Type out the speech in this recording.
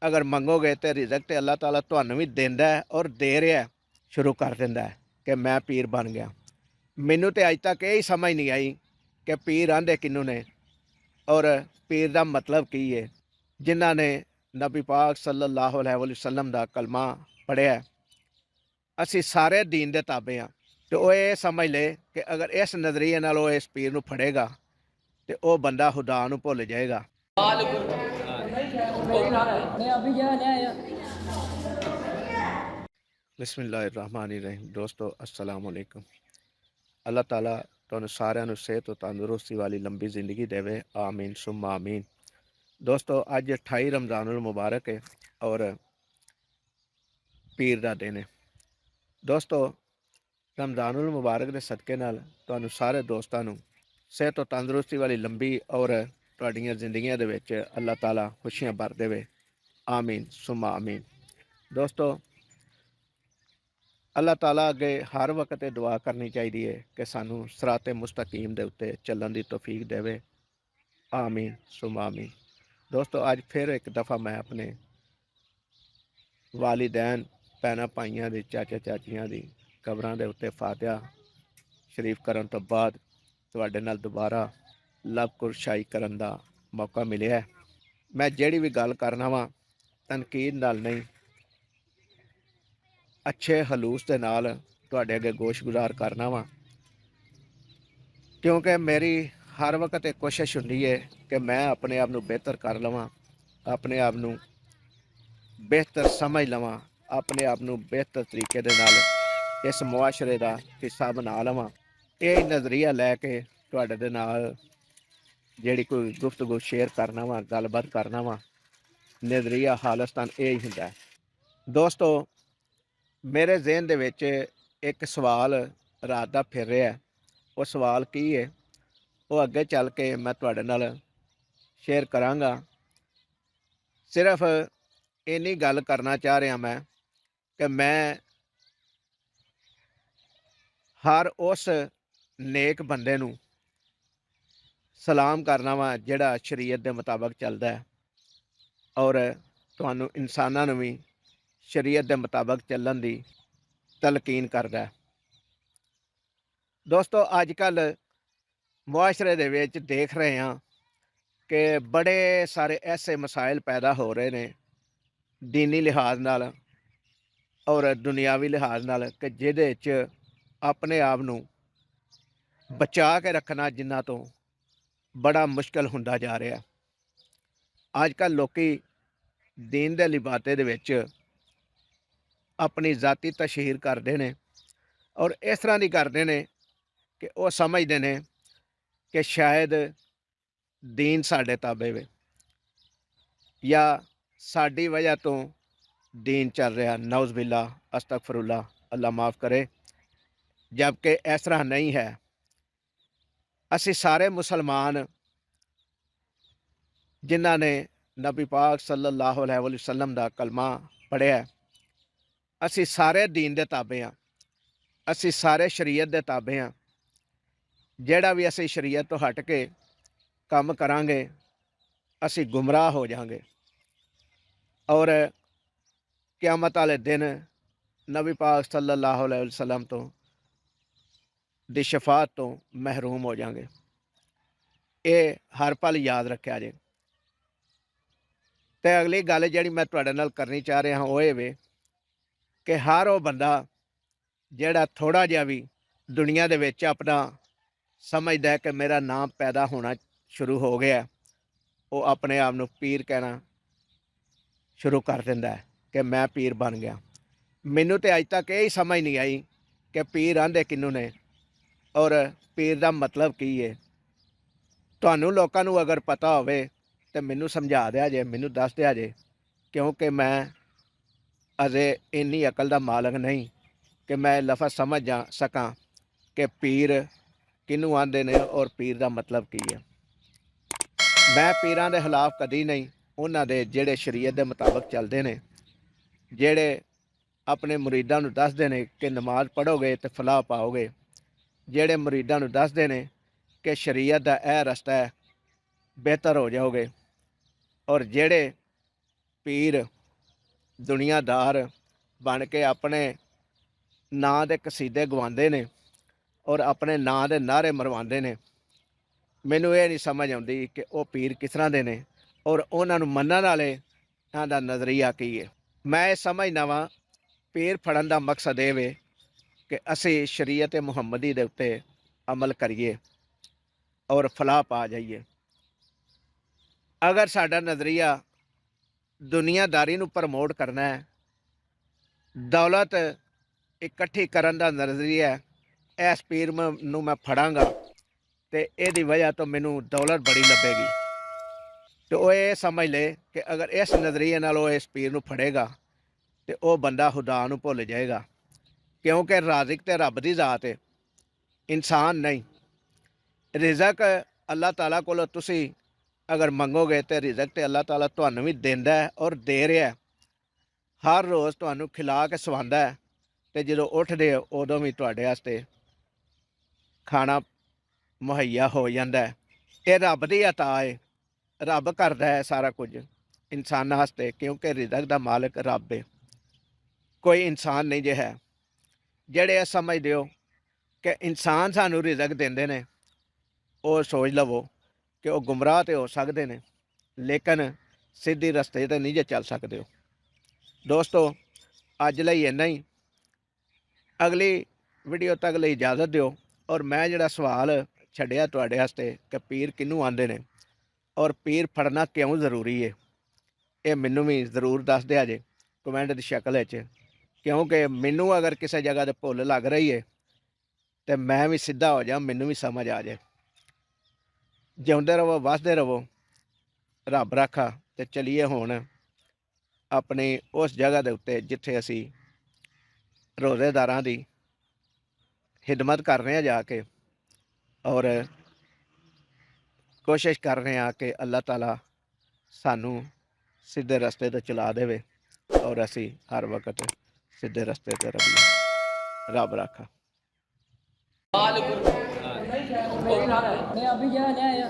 अगर मंगोगे तो रिजक तो अल्लाह ताला तुहानू भी देंदा है और दे रहा है, शुरू कर दिंदा है कि मैं पीर बन गया। मैनू तो अज तक यही समझ नहीं आई कि पीर आंदे किनू ने और पीर का मतलब की है। जिन्हों ने नबी पाक सल्लल्लाहु अलैहि वसल्लम का कलमा पढ़िया, असी सारे दीन के ताबे हाँ। तो वह ये समझ ले कि अगर इस नज़रिए नाल वो इस पीर नू फड़ेगा तो वह बंदा खुदा नू भुल जाएगा। बिस्मिल्लाहिर्रहमानिर्रहीम। दोस्तों अस्सलाम वालेकुम। अल्लाह ताला तुहानू सारिਆਂ ਨੂੰ सेहत और तंदुरुस्ती वाली लंबी ज़िंदगी देवे, आमीन सुम्मा आमीन। दोस्तों अज 28 रमज़ानुल मुबारक है और पीर का दिन है। दोस्तों रमज़ानुल मुबारक के सदके नाल तुहानू सारे दोस्तों नू सेहत और तंदुरुस्ती वाली लंबी और तुहाडीआं जिंदगियां दे विच अल्लाह ताला खुशियां भर देवे, आमीन सुम्मा आमीन। दोस्तों अल्लाह ताला अगे हर वक्त दुआ करनी चाहिए है कि सानू सराते मुस्तकीम दे उत्ते चलण दी तौफीक देवे, आमीन सुम्मा आमीन। दोस्तों अज फिर एक दफ़ा मैं अपने वालिदैन भैन भाइयों की चाचा चाचियां की कबरां दे उत्ते फातिहा शरीफ करन तो बाद तुहाडे नाल दोबारा लब कुरशाई करन दा मौका मिलिया है। मैं जिहड़ी भी गल करना वा तनकीद नाल नहीं, अच्छे हलूस के नाल तुहाडे अगे गोशगुजार करना वा, क्योंकि मेरी हर वक्त एक कोशिश हुंदी है कि मैं अपने आप नू बेहतर कर लवां, अपने आप नू बेहतर समझ लवां, अपने आप नू बेहतर तरीके दे नाल इस मुआशरे का हिस्सा बना लवां। यही नज़रिया लैके तुहाडे दे नाल जिहड़ी कोई गुफ्तगू शेयर करना वा, गलबात करना वा, नज़रिया खालिस्तान यही हुंदा है। दोस्तों मेरे जहन दे विच एक सवाल रात दा फिर रहा है। वो सवाल की है वो अगे चल के मैं तुहाडे नाल शेयर करांगा। सिर्फ इन्नी गल करना चाह रहा मैं कि मैं हर उस नेक बंदे नू सलाम करना वा जिहड़ा शरीयत के मुताबिक चलदा है और तुहानू इंसानां नू भी शरीयत के मुताबिक चलन की तलकीन करदा है। दोस्तों अजकल मुआशरे दे विच देख रहे हैं कि बड़े सारे ऐसे मसाइल पैदा हो रहे हैं दीनी लिहाज नाल और दुनियावी लिहाज नाल कि जिहदे च अपने आप नू बचा के रखना जिन्हां तो बड़ा मुश्किल हुंदा जा रहा। अजकल लोकी दीन दे लिबाते दे विच अपनी जाती तशहीर करते हैं और इस तरह की करते हैं कि वह समझते हैं कि शायद दीन साडे ताबे वे या साडी वजह तो दीन चल रहा। नौज़ बिल्ला अस्तगफिरुल्लाह, अल्लाह माफ़ करे, जबकि इस तरह नहीं है। असी सारे मुसलमान जिन्हां ने नबी पाक सल्लल्लाहु अलैहि वसल्लम का कलमा पढ़िया, असी सारे दीन के ताबे हाँ, असी सारे शरीयत के ताबे हाँ। जिहड़ा भी असी शरीयत तो हट के काम करांगे असी गुमराह हो जाएंगे और क़यामत वाले दिन नबी पाक सल्लल्लाहु अलैहि वसल्लम तो दी शफात तो महरूम हो जाएंगे। ये हर पल याद रखा जे। तो अगली गल जी मैं तुहाडे नाल करनी चाह रहा वो ये वे कि हर वो बंदा जिहड़ा थोड़ा जिहा भी दुनिया दे विच अपना समझदा है कि मेरा नाम पैदा होना शुरू हो गया, वो अपने आप नू पीर कहना शुरू कर दिंदा है कि मैं पीर बन गया। मैनू तो अज तक यही समझ नहीं आई कि पीर आंदे किनू ने और पीर का मतलब की है। तुहानू लोकां नू अगर पता होवे तो मैनू समझा दिया जे, मैनू दस दिया जे, क्योंकि मैं अजे इन्नी अकल का मालक नहीं कि मैं लफज समझ जा सकां कि पीर किनू आंदे ने और पीर का मतलब की है। मैं पीरां दे खिलाफ कदी नहीं, उन्हां दे जिहड़े शरीयत के मुताबिक चलते हैं, जिहड़े अपने मुरीदां नू दसदे ने कि नमाज पढ़ोगे तो फलाह पाओगे, जिहड़े मुरीदां नू दसदे ने कि शरीयत का यह रस्ता है बेहतर हो जाओगे, और जिहड़े ਪੀਰ ਦੁਨੀਆਦਾਰ ਬਣ ਕੇ ਆਪਣੇ ਨਾਂ ਦੇ ਕਸੀਦੇ ਗਵਾਉਂਦੇ ਨੇ ਔਰ ਆਪਣੇ ਨਾਂ ਦੇ ਨਾਅਰੇ ਮਰਵਾਉਂਦੇ ਨੇ। ਮੈਨੂੰ ਇਹ ਨਹੀਂ ਸਮਝ ਆਉਂਦੀ ਕਿ ਉਹ ਪੀਰ ਕਿਸ ਤਰ੍ਹਾਂ ਦੇ ਨੇ ਔਰ ਉਹਨਾਂ ਨੂੰ ਮੰਨਣ ਵਾਲਿਆਂ ਦਾ ਨਜ਼ਰੀਆ ਕੀ ਹੈ। ਮੈਂ ਇਹ ਸਮਝਦਾ ਵਾਂ ਪੀਰ ਫੜਨ ਦਾ ਮਕਸਦ ਇਹ ਵੇ ਕਿ ਅਸੀਂ ਸ਼ਰੀਅਤ ਮੁਹੰਮਦੀ ਦੇ ਉੱਤੇ ਅਮਲ ਕਰੀਏ ਔਰ ਫਲਾਹ ਪਾ ਜਾਈਏ। ਅਗਰ ਸਾਡਾ ਨਜ਼ਰੀਆ ਦੁਨੀਆਦਾਰੀ ਨੂੰ ਪ੍ਰਮੋਟ ਕਰਨਾ ਹੈ, ਦੌਲਤ ਇਕੱਠੀ ਕਰਨ ਦਾ ਨਜ਼ਰੀਆ ਹੈ, ਇਸ ਪੀਰ ਨੂੰ ਮੈਂ ਫੜਾਂਗਾ ਤੇ ਇਹਦੀ ਵਜ੍ਹਾ ਤੋਂ ਮੈਨੂੰ ਦੌਲਤ ਬੜੀ ਲੱਭੇਗੀ, ਤੇ ਉਹ ਇਹ ਸਮਝ ਲੈ ਕਿ ਅਗਰ ਇਸ ਨਜ਼ਰੀਏ ਨਾਲ ਉਹ ਇਸ ਪੀਰ ਨੂੰ ਫੜੇਗਾ ਤੇ ਉਹ ਬੰਦਾ ਖੁਦਾ ਨੂੰ ਭੁੱਲ ਜਾਏਗਾ, ਕਿਉਂਕਿ ਰਾਜ਼ਿਕ ਤੇ ਰੱਬ ਦੀ ਜ਼ਾਤ ਹੈ, ਇਨਸਾਨ ਨਹੀਂ। ਰਿਜ਼ਕ ਅੱਲਾਹ ਤਾਲਾ ਕੋਲੋਂ ਤੁਸੀਂ ਅਗਰ ਮੰਗੋਗੇ ਤੇ ਰਿਜ਼ਕ ਤੇ ਅੱਲਾਹ ਤਾਲਾ ਤੁਹਾਨੂੰ ਵੀ ਦਿੰਦਾ ਹੈ ਔਰ ਦੇ ਰਿਹਾ। ਹਰ ਰੋਜ਼ ਤੁਹਾਨੂੰ ਖਿਲਾ ਕੇ ਸਵਾਉਂਦਾ ਹੈ, ਤੇ ਜਦੋਂ ਉੱਠਦੇ ਹੋ ਉਦੋਂ ਵੀ ਤੁਹਾਡੇ ਵਾਸਤੇ ਖਾਣਾ ਮੁਹੱਈਆ ਹੋ ਜਾਂਦਾ ਹੈ। ਇਹ ਰੱਬ ਦੀ ਅਤਾ ਹੈ, ਰੱਬ ਕਰਦਾ ਹੈ ਸਾਰਾ ਕੁਝ ਇਨਸਾਨਾਂ ਵਾਸਤੇ, ਕਿਉਂਕਿ ਰਿਜ਼ਕ ਦਾ ਮਾਲਕ ਰੱਬ ਹੈ, ਕੋਈ ਇਨਸਾਨ ਨਹੀਂ ਜੇ ਹੈ। ਜਿਹੜੇ ਇਹ ਸਮਝਦੇ ਹੋ ਕਿ ਇਨਸਾਨ ਸਾਨੂੰ ਰਿਜ਼ਕ ਦਿੰਦੇ ਨੇ, ਉਹ ਸੋਚ ਲਵੋ ਕਿ ਉਹ ਗੁੰਮਰਾਹ ਤੇ ਹੋ ਸਕਦੇ ਨੇ, ਲੇਕਿਨ ਸਿੱਧੀ ਰਸਤੇ ਤੇ ਨਹੀਂ ਜੇ ਚੱਲ ਸਕਦੇ ਹੋ। ਦੋਸਤੋ, ਅੱਜ ਲਈ ਇੰਨਾ ਹੀ। ਅਗਲੀ ਵੀਡੀਓ ਤੱਕ ਲਈ ਇਜਾਜ਼ਤ ਦਿਓ। ਔਰ ਮੈਂ ਜਿਹੜਾ ਸਵਾਲ ਛੱਡਿਆ ਤੁਹਾਡੇ ਵਾਸਤੇ ਕਿ ਪੀਰ ਕਿਹਨੂੰ ਆਉਂਦੇ ਨੇ ਔਰ ਪੀਰ ਫੜਨਾ ਕਿਉਂ ਜ਼ਰੂਰੀ ਹੈ, ਇਹ ਮੈਨੂੰ ਵੀ ਜ਼ਰੂਰ ਦੱਸ ਦਿਆ ਜੇ ਕਮੈਂਟ ਦੀ ਸ਼ਕਲ ਵਿੱਚ, ਕਿਉਂਕਿ ਮੈਨੂੰ ਅਗਰ ਕਿਸੇ ਜਗ੍ਹਾ 'ਤੇ ਭੁੱਲ ਲੱਗ ਰਹੀ ਹੈ ਤੇ ਮੈਂ ਵੀ ਸਿੱਧਾ ਹੋ ਜਾ, ਮੈਨੂੰ ਵੀ ਸਮਝ ਆ ਜਾਏ। ਜਿਉਂਦੇ ਰਹੋ, ਵਸਦੇ ਰਹੋ, ਰੱਬ ਰਾਖਾ। ਤੇ ਚਲੀਏ ਹੁਣ ਆਪਣੀ ਉਸ ਜਗ੍ਹਾ ਦੇ ਉੱਤੇ ਜਿੱਥੇ ਅਸੀਂ ਰੋਜ਼ੇਦਾਰਾਂ ਦੀ ਖਿਦਮਤ ਕਰ ਰਹੇ ਹਾਂ ਜਾ ਕੇ, ਔਰ ਕੋਸ਼ਿਸ਼ ਕਰ ਰਹੇ ਹਾਂ ਕਿ ਅੱਲਾਹ ਤਾਲਾ ਸਾਨੂੰ ਸਿੱਧੇ ਰਸਤੇ 'ਤੇ ਚਲਾ ਦੇਵੇ ਔਰ ਅਸੀਂ ਹਰ ਵਕਤ ਸਿੱਧੇ ਰਸਤੇ 'ਤੇ ਰਹੀਏ। ਰੱਬ ਰਾਖਾ। मैं अभी जा आया